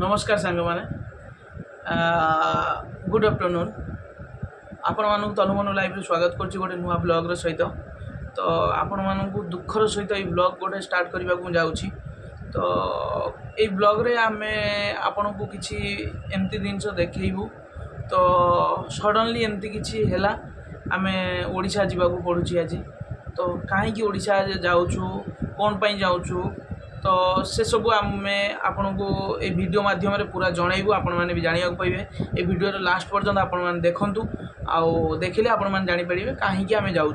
नमस्कार सांग मैंने गुड आफ्टरनून आपण मानक तनुमनु लाइव स्वागत करछि गोटे नुआ ब्लॉग सहित। तो आपण मानक दुखर सहित ये ब्लॉग गोटे स्टार्ट करने को जाऊँगी। तो ये ब्लॉग रे आमे आपण को किसी एमती जिनस देखू। तो सडनली एमती किसी हैला आमे ओडिशा जावाक पड़ुछि आज। तो कहीं ओडिशा जाऊँ कौन पाई जाऊँ तो से सब आम आपण को ये वीडियो माध्यम पूरा जनइबू। आपण मैंने भी जाना पाइबे ये वीडियो लास्ट पर्यंत आपण मैंने देखूँ आउ देखिले आपण मैंने जानीपर कहीं आम जाऊँ।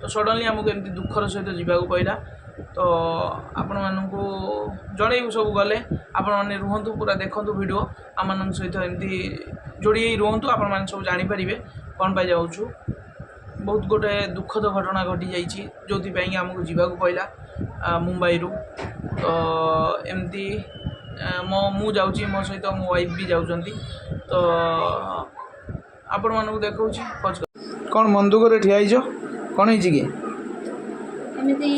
तो सडनली आमको एमती दुखर सहित जावाक पड़ा। तो आपण मानू जनइबू सब गले आपण मैंने रुहतु पूरा देखूँ वीडियो आम मान सहित एमती जोड़ी रुहतु आपण मैंने सब जानीपर कौन पाई जाऊँ। बहुत गोटे दुखद घटना घटी जाइए जो आमको जावाक पड़ा मुंबई रु। तो एमती मु जाऊँगी मो सहित मो वाइफ भी जाऊँगी। तो आपण मानक देखा कौन मन दुख ठिया कौन है कि एमती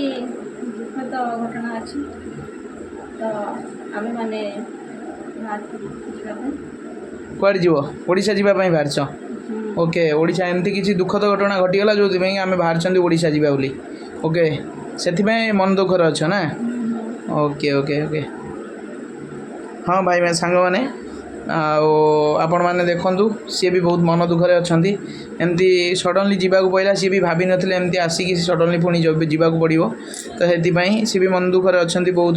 दुखद घटना अच्छी। तो आम मैंने कड़े जीव ओडिशा जावाई बाहर ओके ओडिशा एमती किसी दुखद घटना घटीगला जो आम बाहर ओडिशा जावा बोली। ओके से मन दुखर अच्छ ना। ओके ओके ओके हाँ भाई मैं सांग मैंने आपण मैंने देखूँ सी भी बहुत मन दुखरे अच्छा एमती सडनली जावाक पड़ा। सी भी भाभी नथिले एमती आसिक सडनली पुणी जावाक पड़ो। तो से सी भी मन दुखरे अच्छा बहुत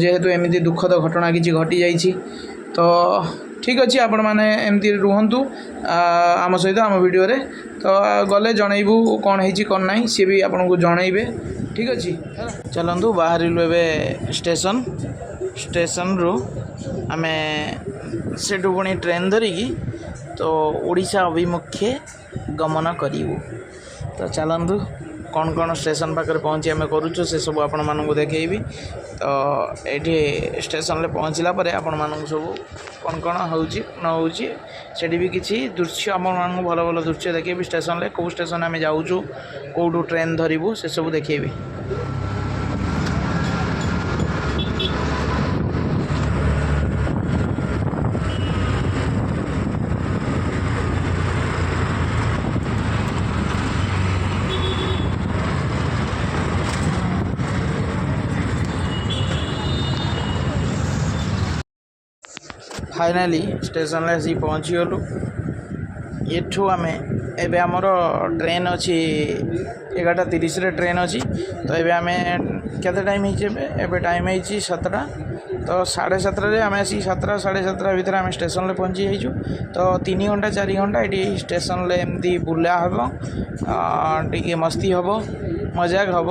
जेहेतु एमती दुखद घटना किसी घटी जाइए। तो ठीक अच्छे आपण मैंने एमती रुहतु आम सहित आम वीडियो रे। तो गले जनइबू कौन है कौन ना सी भी आपन को जनइबे। ठीक अच्छे चलतु बाहर स्टेशन स्टेशन रु आम सेठू पुणी ट्रेन धरिकी तो ओडिशा अभिमुखे गमन करूँ। तो चलतु कौन कौन स्टेशन पाखे पहुँची आम करुचु से सब आपण मानक देखी। तो ये स्टेशन में पहुँचला आपण मानक सब कौन कौन होची न होची सेठी भी किसी दृश्य आम मान भल भल दृश्य देखी स्टेशन में कौ स्टेशन आम जाऊँ कौटू ट्रेन धरबू से सब देखी। फाइनाली स्टेशन आसी पहुँची गलु। एठू आम एबे आमर ट्रेन अच्छी 11:30 ट्रेन अच्छी। तो ये आम केते टाइम एबे टाइम है 7टा। तो 7:30 आम आसी 7टा 7:30 भितर आम स्टेशन में पहुँची जाइए। तो 3 घंटा 4 घंटा ये स्टेशन में एमती बुला हम टी मस्ती हम मजाक हम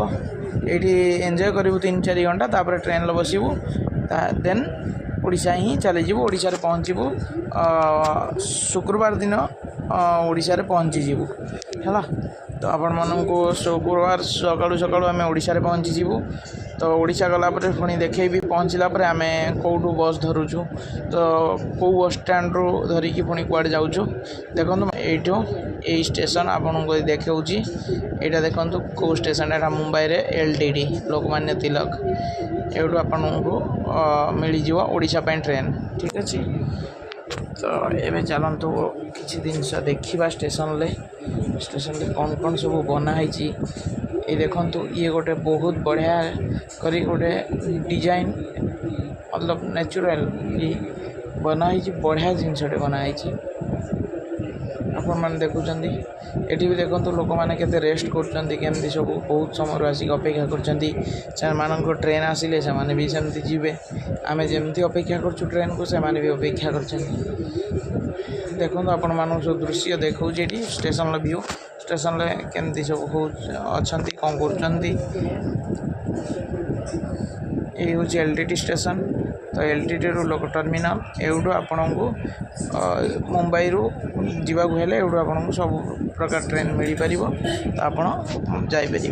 ये एंजॉय करूँ 3-4 घंटा। तापर ट्रेन बसबू देन ओडिशा ही चली जीवु। ओडिशा रे पहुँचबू शुक्रवार दिन ओडिशा रे पहुँची जीवु है। तो आपण मानू शुक्रवार सकाळु सकाळु आम ओडिशा रे पहुँची जीवु। तो ओडिशा गला पुणी देखे भी पहुँचला आम कौटू बस धरुचु। तो कौ बस स्टैंड रू धरिकी पुणी कुआडे जाऊँ देखो यू ये स्टेशन आपन को देखी। यहाँ देखो कौ स्टेशन है मुंबई रे LTT लोकमान्य तिलक एवं आपन को मिल जाव ओडिशा ट्रेन। ठीक अच्छे तो ये चलतु किसी जिनस देखा स्टेशन ले कौन कौन सब बनाई। ये देखु ये गोटे बहुत बढ़िया करी गोटे डिजाइन मतलब नेचुरल बनाई बढ़िया जिनसटे बनाई। आपण मैंने देखुं ये भी देखो लोक मैंने केते रेस्ट करमती सब बहुत समय आसिक अपेक्षा कर ट्रेन आसिले से भी सेमती जीवे आम जमी अपेक्षा कर ट्रेन को से भी अपेक्षा कर। देखो आपण मान सब दृश्य देखा स्टेशन व्यू स्टेशन में केमती सब हो अच्छा कौन कर। ये हूँ LTT स्टेशन। तो LTT रू लोक टर्मिनाल एवं आपण को मुंबई रू जावाक हेले एवं आपन को सब प्रकार ट्रेन मिल पार। तो आप जापर।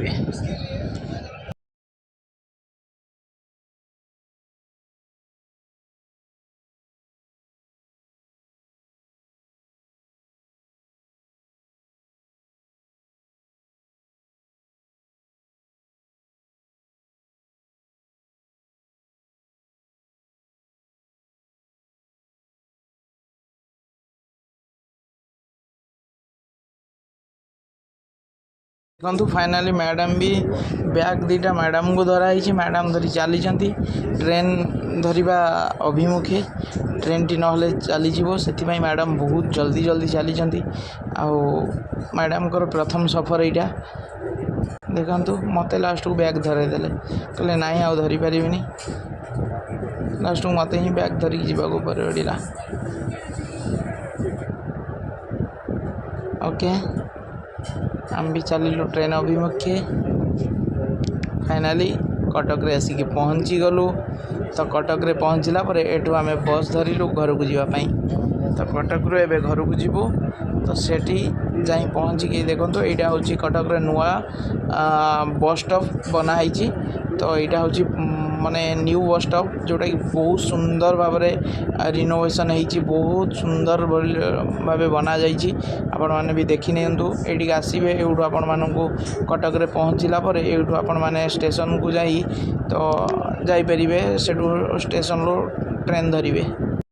देखु फाइनाली मैडम भी बैग दीटा मैडम को धराई मैडम धरी चली ट्रेन धरवा अभिमुखे ट्रेन टी ना चलीज से मैडम बहुत जल्दी जल्दी चली मैडम को प्रथम सफर यहाँ देखु मत लास्ट को बैग धरईदे कहले ना आउ धरी पारि लास्ट को मत ही बैग धरिक जावाक पड़ा ओके आम भी चलू ट्रेन अभिमुखे फाइनाली कटक रे आसिक पहुँची गलु तो कटक रे पहुँचला पर एठू आम बस धरिलु घर को जावाई तो कटक रू एवं घर को जीवु तो सेठी जाई पहुँचिकी देखो यहाँ हूँ कटक रे नुआ बस स्टॉप बनाई तो यहाँ हूँ माने न्यू बस स्टॉप जोटा कि बहुत सुंदर भाव रिनोवेशन होती बहुत सुंदर भाव बना आपण मैंने भी देखी नियंतु ये आसबे यूँ आपण मानू कटक रे पहुँचला यूँ आपण मैंने स्टेशन को जाई तो जापरें से स्टेशन रो ट्रेन धरिवे।